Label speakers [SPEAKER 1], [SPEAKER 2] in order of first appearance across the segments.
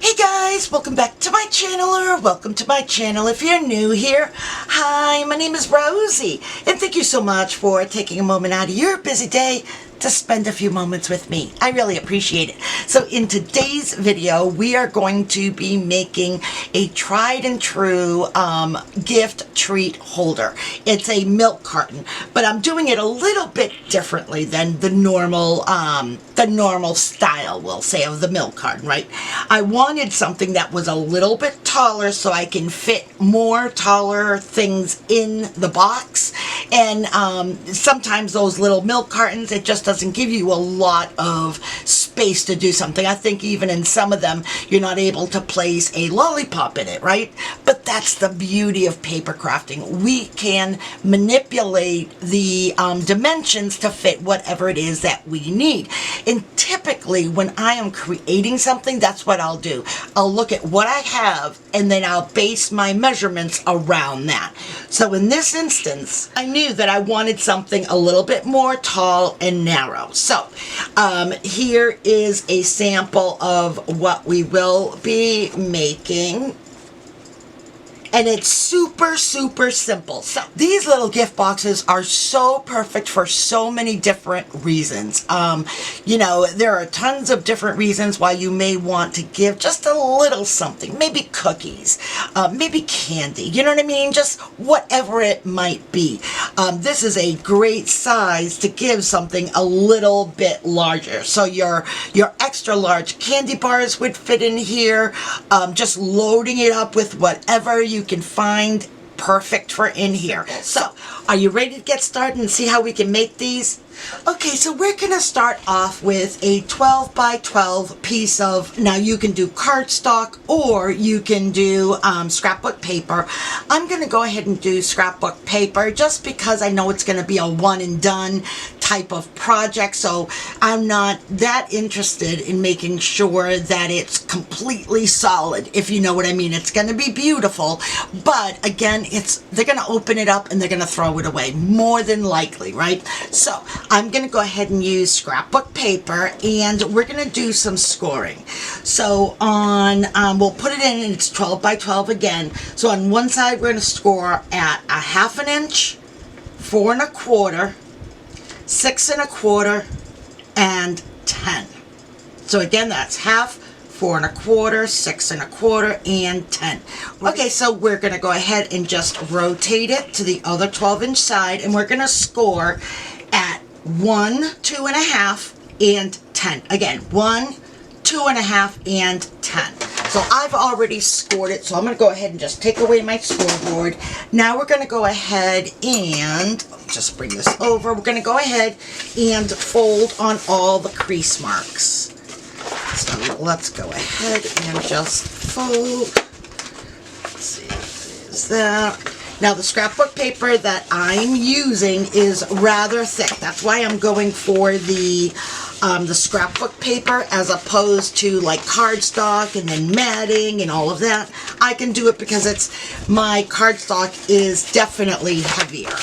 [SPEAKER 1] Hey guys, welcome back to my channel, or welcome to my channel if you're new here. Hi, my name is Rosey, and thank you so much for taking a moment out of your busy day to spend a few moments with me. I really appreciate it. So in today's video, we are going to be making a tried and true gift treat holder. It's a milk carton, but I'm doing it a little bit differently than the normal style, we'll say, of the milk carton, right? I wanted something that was a little bit taller so I can fit more taller things in the box. And sometimes those little milk cartons, it just doesn't give you a lot of space to do something. I think even in some of them, you're not able to place a lollipop in it, right? But that's the beauty of paper crafting. We can manipulate the dimensions to fit whatever it is that we need. And typically when I am creating something, that's what I'll do. I'll look at what I have and then I'll base my measurements around that. So in this instance, I knew that I wanted something a little bit more tall and narrow. So here is a sample of what we will be making. And it's super, super simple. So these little gift boxes are so perfect for so many different reasons. You know, there are tons of different reasons why you may want to give just a little something. Maybe cookies, maybe candy, you know what I mean? Just whatever it might be. This is a great size to give something a little bit larger. So your extra large candy bars would fit in here. Just loading it up with whatever you can find perfect for in here. So, are you ready to get started and see how we can make these? Okay, so we're going to start off with a 12 by 12 piece of, now you can do cardstock or you can do scrapbook paper. I'm going to go ahead and do scrapbook paper just because I know it's going to be a one and done type of project, so I'm not that interested in making sure that it's completely solid, if you know what I mean. It's going to be beautiful, but again, they're going to open it up and they're going to throw it away, more than likely, right? So I'm going to go ahead and use scrapbook paper, and we're going to do some scoring. So we'll put it in, and it's 12 by 12 again. So on one side, we're going to score at a 1/2 inch, 4 1/4, 6 1/4, and 10. So again, that's 1/2, 4 1/4, 6 1/4, and 10. Okay, so we're going to go ahead and just rotate it to the other 12-inch side, and we're going to score at 1, 2 1/2, and 10. Again, 1, 2 1/2, and 10. So I've already scored it, so I'm going to go ahead and just take away my scoreboard. Now we're going to go ahead and just bring this over. We're going to go ahead and fold on all the crease marks. So let's go ahead and just fold. Let's see, there's that. Now the scrapbook paper that I'm using is rather thick. That's why I'm going for the scrapbook paper as opposed to like cardstock and then matting and all of that. I can do it because my cardstock is definitely heavier.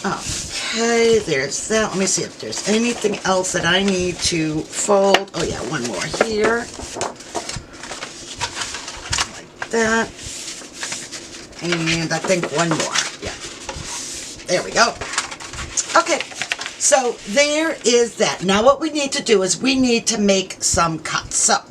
[SPEAKER 1] Okay, there's that. Let me see if there's anything else that I need to fold. Oh yeah, one more here. Like that. And I think one more. Yeah. There we go. Okay, so there is that. Now what we need to do is we need to make some cuts. So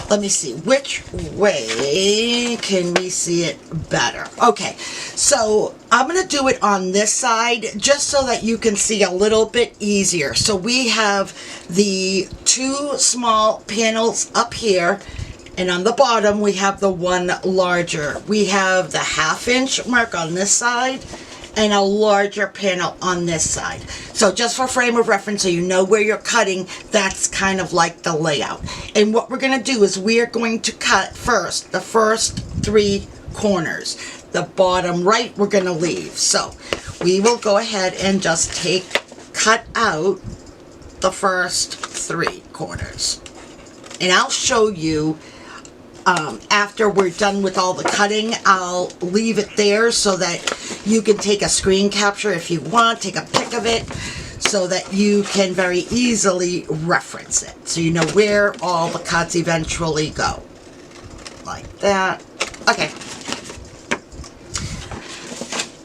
[SPEAKER 1] let me see, which way can we see it better? Okay, so I'm going to do it on this side just so that you can see a little bit easier. So we have the 2 small panels up here, and on the bottom we have the one larger. We have the 1/2 inch mark on this side and a larger panel on this side. So just for frame of reference, so you know where you're cutting, that's kind of like the layout. And what we're going to do is we are going to cut first the first 3 corners. The bottom right we're going to leave. So we will go ahead and just cut out the first 3 corners. And I'll show you after we're done with all the cutting. I'll leave it there so that you can take a screen capture if you want, take a pic of it, so that you can very easily reference it, so you know where all the cuts eventually go. that. Okay.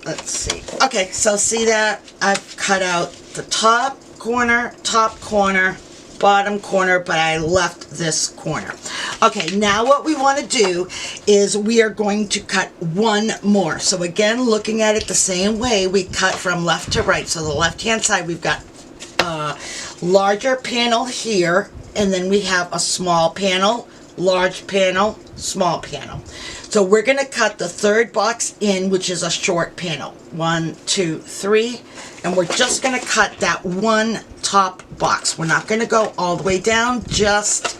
[SPEAKER 1] Let's see. Okay, so see that? I've cut out the top corner, bottom corner, but I left this corner. Okay, now what we want to do is we are going to cut one more. So again, looking at it the same way, we cut from left to right. So the left-hand side, we've got a larger panel here, and then we have a small panel, large panel, small panel. So we're going to cut the third box in, which is a short panel. 1, 2, 3. And we're just going to cut that one top box. We're not going to go all the way down, just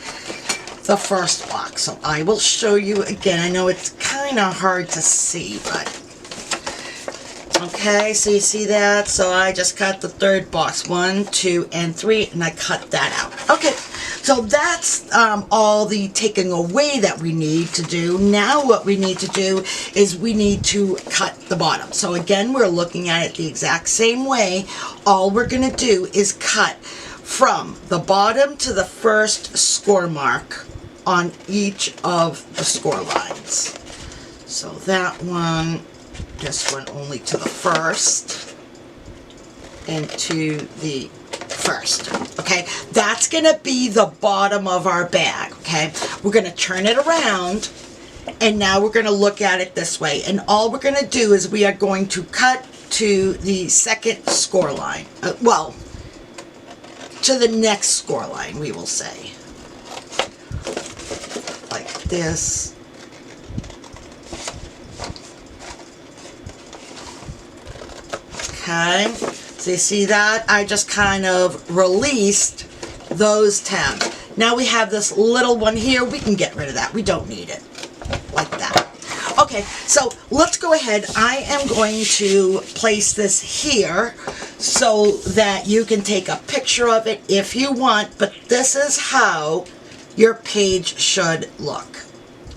[SPEAKER 1] the first box. So I will show you again. I know it's kind of hard to see, but okay, so you see that? So I just cut the third box, 1, 2, and 3, and I cut that out. Okay, so that's all the taking away that we need to do. Now what we need to do is we need to cut the bottom. So again, we're looking at it the exact same way. All we're going to do is cut from the bottom to the first score mark on each of the score lines. So that one, this one only to the first, and to the first. Okay, that's going to be the bottom of our bag. Okay, we're going to turn it around, and now we're going to look at it this way. And all we're going to do is we are going to cut to the second score line. Well, to the next score line, we will say. Like this. Okay, so you see that? I just kind of released those 10. Now we have this little one here. We can get rid of that. We don't need it. Like that. Okay, so let's go ahead. I am going to place this here so that you can take a picture of it if you want, but this is how your page should look.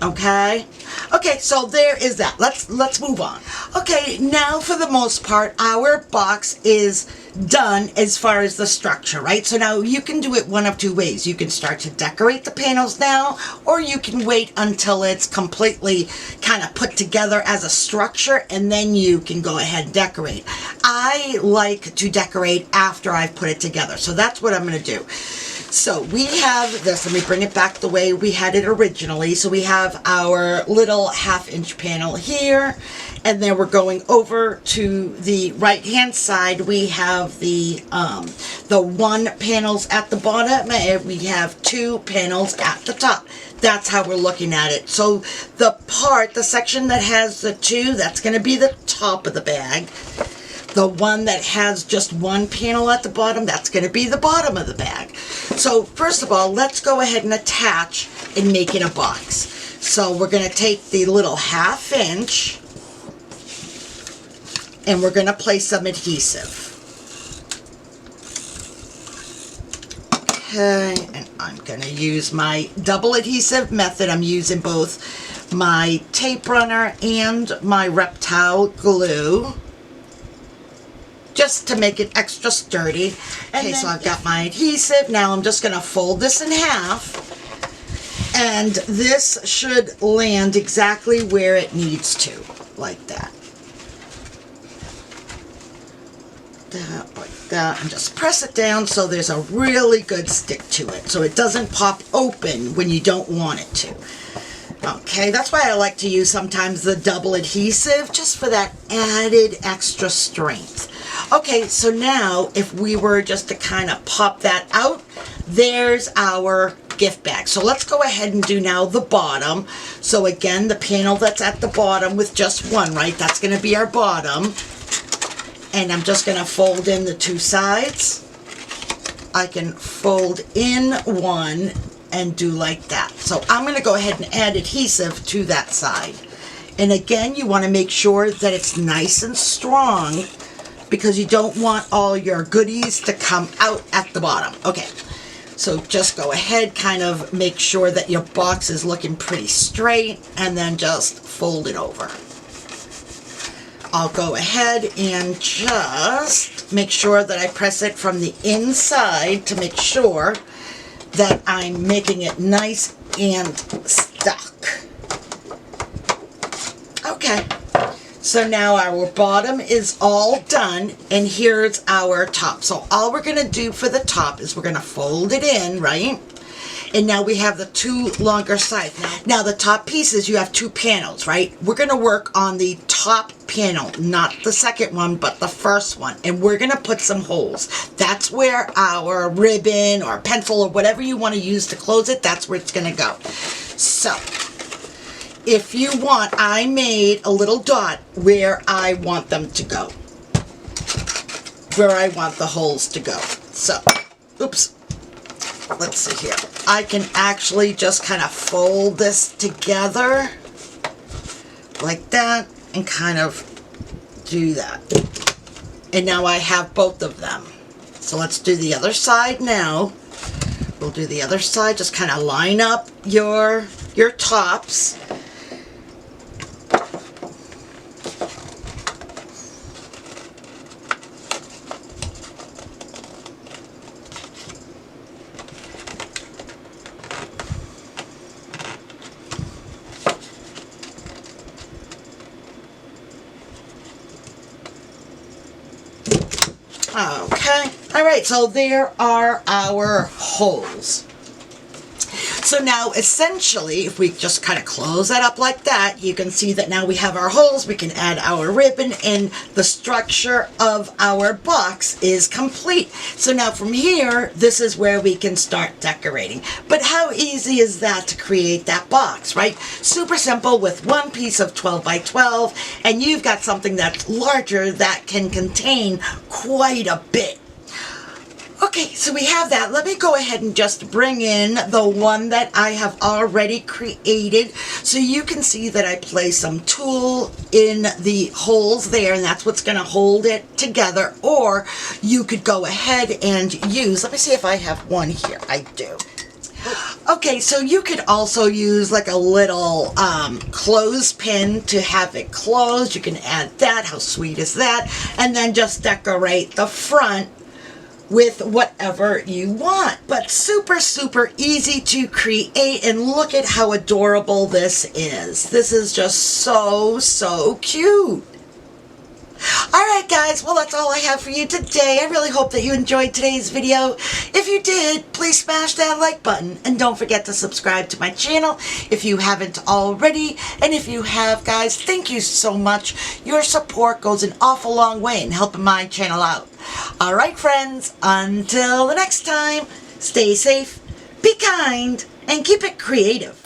[SPEAKER 1] Okay? Okay, so there is that. Let's move on. Okay, now for the most part, our box is done as far as the structure, right? So now you can do it one of two ways. You can start to decorate the panels now, or you can wait until it's completely kind of put together as a structure, and then you can go ahead and decorate. I like to decorate after I've put it together, so that's what I'm going to do. So we have this, let me bring it back the way we had it originally. So we have our little 1/2-inch panel here, and then we're going over to the right hand side. We have the 1 panels at the bottom, and we have 2 panels at the top. That's how we're looking at it. So the section that has the 2, that's going to be the top of the bag. The one that has just 1 panel at the bottom, that's going to be the bottom of the bag. So first of all, let's go ahead and attach and make it a box. So we're going to take the little 1/2-inch and we're going to place some adhesive. Okay, and I'm going to use my double adhesive method. I'm using both my tape runner and my reptile glue, just to make it extra sturdy. Okay, so I've got my adhesive. Now I'm just going to fold this in half, and this should land exactly where it needs to, like that. Like that, and just press it down so there's a really good stick to it, so it doesn't pop open when you don't want it to. Okay, that's why I like to use sometimes the double adhesive, just for that added extra strength. Okay, so now if we were just to kind of pop that out, there's our gift bag. So let's go ahead and do now the bottom. So again, the panel that's at the bottom with just 1, right? That's going to be our bottom. And I'm just going to fold in the 2 sides. I can fold in 1 and do like that. So I'm going to go ahead and add adhesive to that side. And again, you want to make sure that it's nice and strong, because you don't want all your goodies to come out at the bottom. Okay, so just go ahead, kind of make sure that your box is looking pretty straight, and then just fold it over. I'll go ahead and just make sure that I press it from the inside to make sure that I'm making it nice and stuck. So now our bottom is all done, and here's our top. So all we're going to do for the top is we're going to fold it in, right? And now we have the two longer sides. Now the top pieces, you have two panels, right? We're going to work on the top panel, not the second one, but the first one. And we're going to put some holes. That's where our ribbon or pencil or whatever you want to use to close it, that's where it's going to go. So if you want, I made a little dot where I want them to go, where I want the holes to go. So, oops. Let's see here. I can actually just kind of fold this together like that and kind of do that. And now I have both of them. So let's do the other side now. We'll do the other side. Just kind of line up your tops. Okay, all right, so there are our holes. So now essentially, if we just kind of close that up like that, you can see that now we have our holes, we can add our ribbon, and the structure of our box is complete. So now from here, this is where we can start decorating. But how easy is that to create that box, right? Super simple with one piece of 12 by 12, and you've got something that's larger that can contain quite a bit. Okay, so we have that. Let me go ahead and just bring in the one that I have already created so you can see that I place some tulle in the holes there, and that's what's going to hold it together. Or you could go ahead and use, let me see if I have one here. I do. Okay, so you could also use like a little clothespin to have it closed. You can add that. How sweet is that? And then just decorate the front with whatever you want. But super, super easy to create, and look at how adorable this is. This is just so, so cute. Alright guys, well that's all I have for you today. I really hope that you enjoyed today's video. If you did, please smash that like button, and don't forget to subscribe to my channel if you haven't already. And if you have, guys, thank you so much. Your support goes an awful long way in helping my channel out. Alright friends, until the next time, stay safe, be kind, and keep it creative.